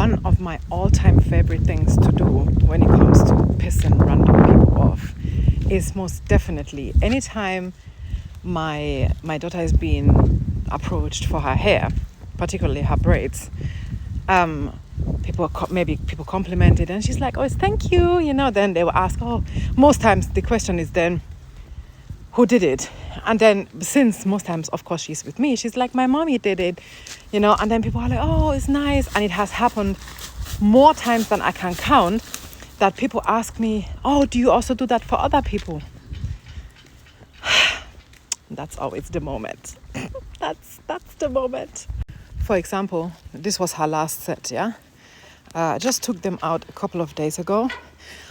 one of my all-time favorite things to do when it comes to pissing random people off is most definitely anytime my daughter is being approached for her hair, particularly her braids. People compliment it and she's like, oh, thank you, then they will ask, most times the question is then, who did it? And then since most times, of course, she's with me, she's like, my mommy did it, and then people are like, oh, it's nice. And it has happened more times than I can count that people ask me, oh, do you also do that for other people? That's always the moment. That's the moment. For example, this was her last set, yeah? I just took them out a couple of days ago.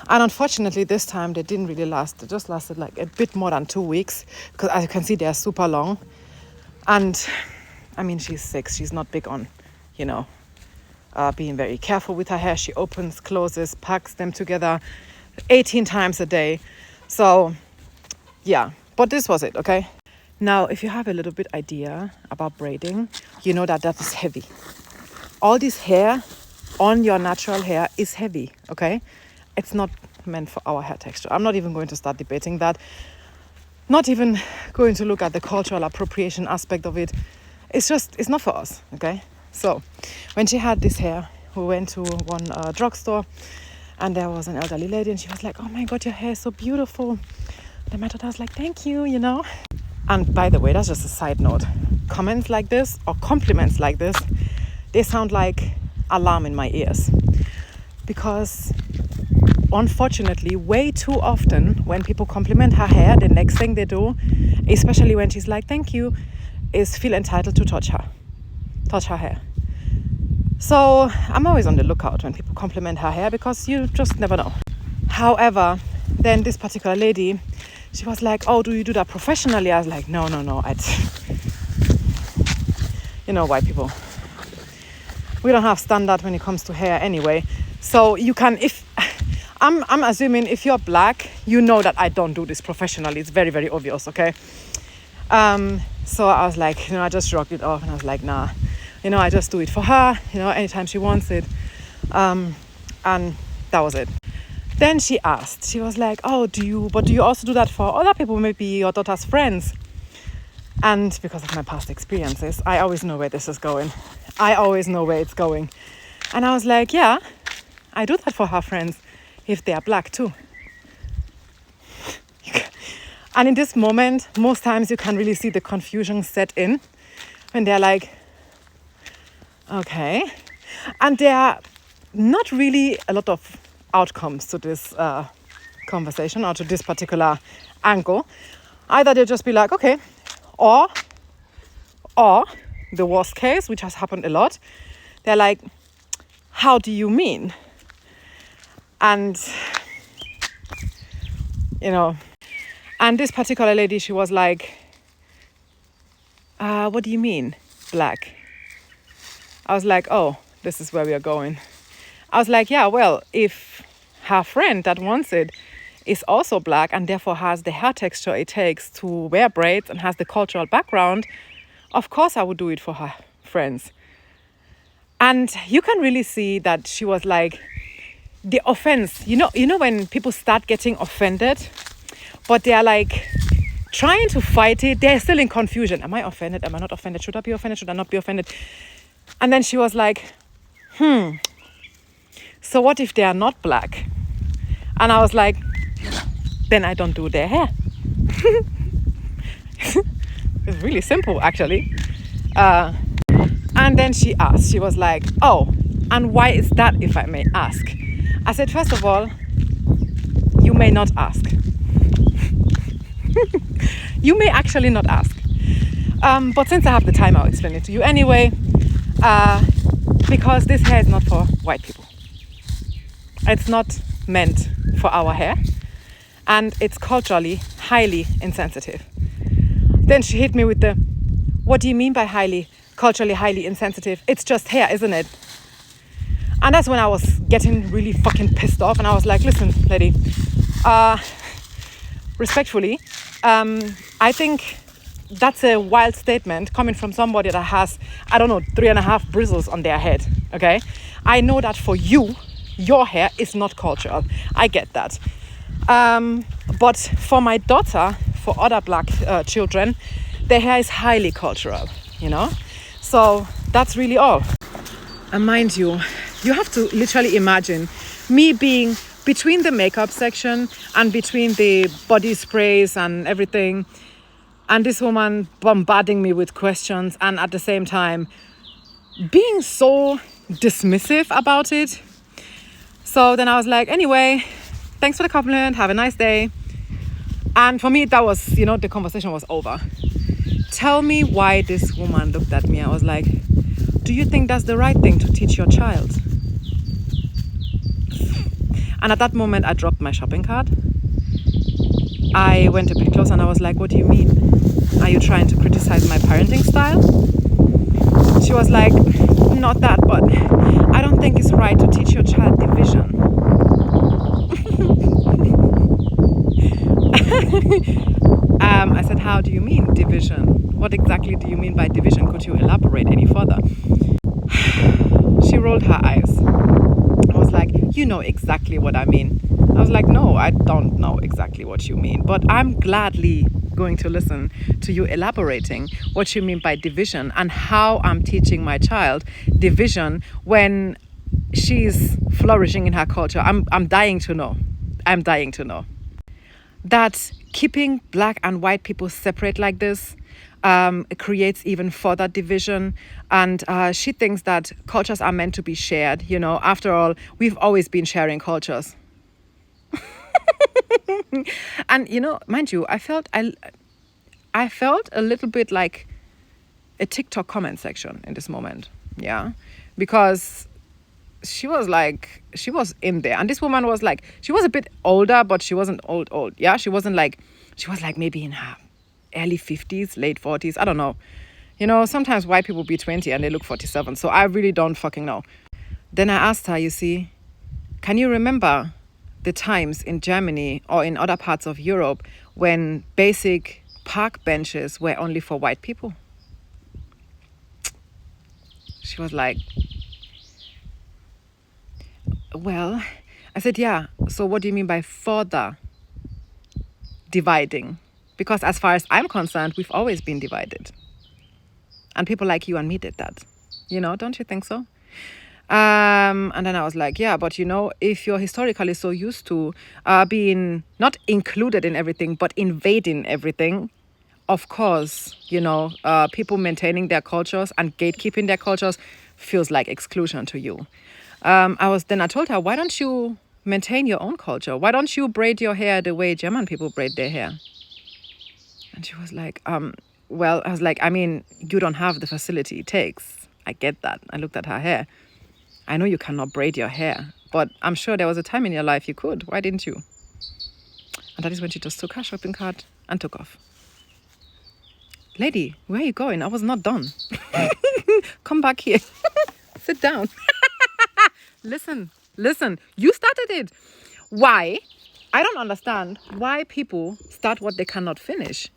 And unfortunately, this time they didn't really last. They just lasted like a bit more than 2 weeks. Because as you can see, they're super long. And, I mean, she's 6. She's not big on, being very careful with her hair. She opens, closes, packs them together 18 times a day. So, yeah. But this was it, okay? Now, if you have a little bit idea about braiding, you know that is heavy. All this hair on your natural hair is heavy, okay? It's not meant for our hair texture. I'm not even going to start debating that. Not even going to look at the cultural appropriation aspect of it. It's not for us, okay? So, when she had this hair, we went to one drugstore and there was an elderly lady and she was like, oh my God, your hair is so beautiful. Then my daughter was like, thank you, And by the way, that's just a side note. Comments like this or compliments like this, they sound like alarm in my ears. Because unfortunately, way too often when people compliment her hair, the next thing they do, especially when she's like, thank you, is feel entitled to touch her hair. So I'm always on the lookout when people compliment her hair because you just never know. However, then this particular lady, she was like, oh, do you do that professionally? I was like, no. White people. We don't have standard when it comes to hair anyway. So you can, I'm assuming if you're black, you know that I don't do this professionally. It's very, very obvious, okay? So I was like, I just shrugged it off and I was like, nah. I just do it for her, anytime she wants it. And that was it. Then she asked, she was like, oh, do you also do that for other people, maybe your daughter's friends? And because of my past experiences, I always know where this is going. I always know where it's going. And I was like, yeah, I do that for her friends if they are black too. And in this moment, most times you can really see the confusion set in when they're like, okay. And there are not really a lot of outcomes to this conversation or to this particular angle. Either they'll just be like, okay, or the worst case, which has happened a lot, they're like, how do you mean? And and this particular lady, she was like, what do you mean black? I was like, oh, this is where we are going. I was like, yeah, well, if her friend that wants it is also black and therefore has the hair texture it takes to wear braids and has the cultural background, of course I would do it for her friends. And you can really see that she was like, the offense, you know when people start getting offended, but they are like trying to fight it, they're still in confusion. Am I offended? Am I not offended? Should I be offended? Should I not be offended? And then she was like, so what if they are not black? And I was like, then I don't do their hair. It's really simple, actually. And then she asked, she was like, oh, and why is that, if I may ask? I said, first of all, you may not ask. You may actually not ask. But since I have the time, I'll explain it to you anyway. Because this hair is not for white people. It's not meant for our hair. And it's culturally highly insensitive. Then she hit me with the, what do you mean by culturally highly insensitive? It's just hair, isn't it? And that's when I was getting really fucking pissed off. And I was like, listen, lady, respectfully, I think that's a wild statement coming from somebody that has, 3.5 bristles on their head, okay? I know that for you, your hair is not cultural. I get that. But for my daughter, for other black children, their hair is highly cultural, you know? So that's really all. And mind you, you have to literally imagine me being between the makeup section and between the body sprays and everything, and this woman bombarding me with questions, and at the same time being so dismissive about it. So then I was like, anyway, thanks for the compliment, have a nice day. And for me, that was, the conversation was over. Tell me why this woman looked at me. I was like, do you think that's the right thing to teach your child? And at that moment, I dropped my shopping cart. I went a bit closer and I was like, what do you mean? Are you trying to criticize my parenting style? She was like, not that, but I don't think it's right to teach your child division. I said, how do you mean division? What exactly do you mean by division? Could you elaborate any further? She rolled her eyes. I was like, you know exactly what I mean. I was like, no, I don't know exactly what you mean, but I'm gladly going to listen to you elaborating what you mean by division and how I'm teaching my child division when she's flourishing in her culture. I'm dying to know. I'm dying to know. That keeping black and white people separate like this creates even further division. And she thinks that cultures are meant to be shared. After all, we've always been sharing cultures. And mind you, I felt a little bit like a TikTok comment section in this moment. Yeah, because she was in there, and this woman was like, she was a bit older, but she wasn't old. Yeah, she was like maybe in her early 50s, late 40s. I don't know. Sometimes white people be 20 and they look 47. So I really don't fucking know. Then I asked her, you see, can you remember the times in Germany or in other parts of Europe when basic park benches were only for white people? She was like, well, I said, yeah. So what do you mean by further dividing? Because as far as I'm concerned, we've always been divided. And people like you and me did that. Don't you think so? And then I was like, yeah, but if you're historically so used to being not included in everything, but invading everything, of course, people maintaining their cultures and gatekeeping their cultures feels like exclusion to you. I told her, why don't you maintain your own culture? Why don't you braid your hair the way German people braid their hair? And she was like, well, I was like, I mean, you don't have the facility it takes. I get that. I looked at her hair. I know you cannot braid your hair, but I'm sure there was a time in your life you could. Why didn't you? And that is when she just took her shopping cart and took off. Lady, where are you going? I was not done. Come back here. Sit down. Listen. You started it. Why? I don't understand why people start what they cannot finish.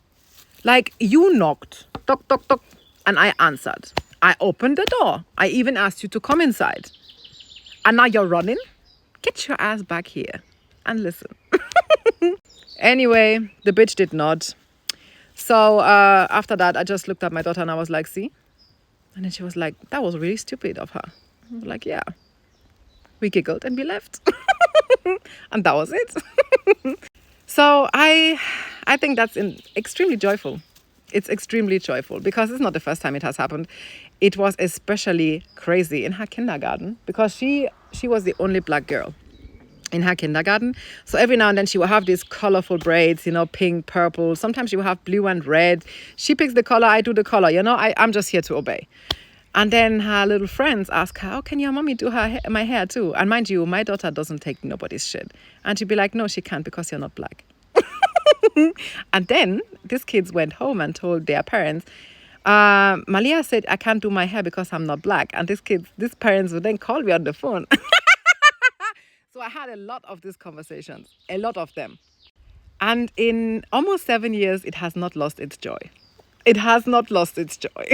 Like, you knocked, toc, toc, toc, and I answered. I opened the door. I even asked you to come inside. And now you're running? Get your ass back here and listen. Anyway, the bitch did not. So after that, I just looked at my daughter and I was like, see? And then she was like, that was really stupid of her. I was like, yeah. We giggled and we left. And that was it. So I think that's extremely joyful. It's extremely joyful because it's not the first time it has happened. It was especially crazy in her kindergarten because she was the only black girl in her kindergarten. So every now and then she will have these colorful braids, pink, purple. Sometimes she will have blue and red. She picks the color, I do the color. I'm just here to obey. And then her little friends ask her, oh, can your mommy do my hair too? And mind you, my daughter doesn't take nobody's shit. And she'd be like, no, she can't because you're not black. And then these kids went home and told their parents, Malia said, I can't do my hair because I'm not black. And these parents would then call me on the phone. So I had a lot of these conversations, a lot of them. And in almost 7 years, it has not lost its joy. It has not lost its joy.